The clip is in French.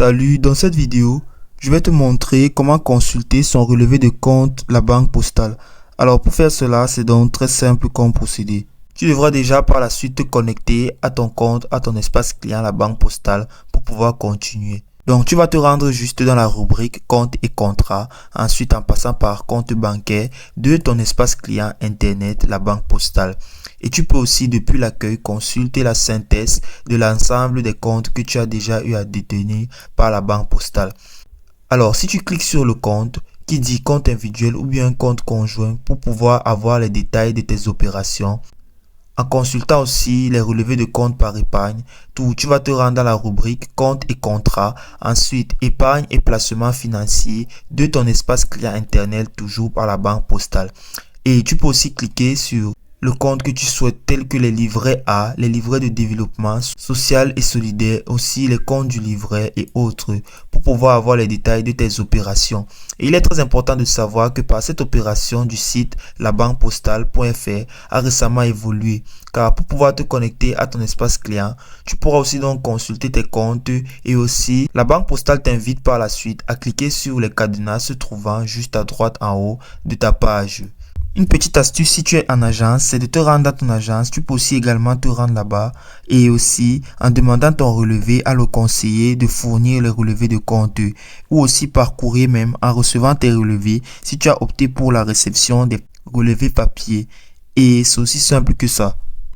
Salut, dans cette vidéo, je vais te montrer comment consulter son relevé de compte La Banque Postale. Alors pour faire cela, c'est donc très simple comme procédé. Tu devras déjà par la suite te connecter à ton compte, à ton espace client La Banque Postale pour pouvoir continuer. Donc tu vas te rendre juste dans la rubrique compte et contrat, ensuite en passant par compte bancaire de ton espace client internet La Banque Postale. Et tu peux aussi depuis l'accueil consulter la synthèse de l'ensemble des comptes que tu as déjà eu à détenir par la Banque Postale. Alors si tu cliques sur le compte qui dit compte individuel ou bien compte conjoint pour pouvoir avoir les détails de tes opérations, en consultant aussi les relevés de compte par épargne, tu vas te rendre dans la rubrique compte et contrat, ensuite épargne et placement financier de ton espace client internet toujours par la Banque Postale. Et tu peux aussi cliquer sur le compte que tu souhaites tel que les livrets A, les livrets de développement social et solidaire, aussi les comptes du livret et autres pour pouvoir avoir les détails de tes opérations. Et il est très important de savoir que par cette opération du site labanquepostale.fr a récemment évolué car pour pouvoir te connecter à ton espace client, tu pourras aussi donc consulter tes comptes et aussi la Banque Postale t'invite par la suite à cliquer sur les cadenas se trouvant juste à droite en haut de ta page. Une petite astuce si tu es en agence, c'est de te rendre à ton agence. Tu peux aussi également te rendre là-bas et aussi en demandant ton relevé à le conseiller de fournir le relevé de compte ou aussi par courrier même en recevant tes relevés si tu as opté pour la réception des relevés papier. Et c'est aussi simple que ça.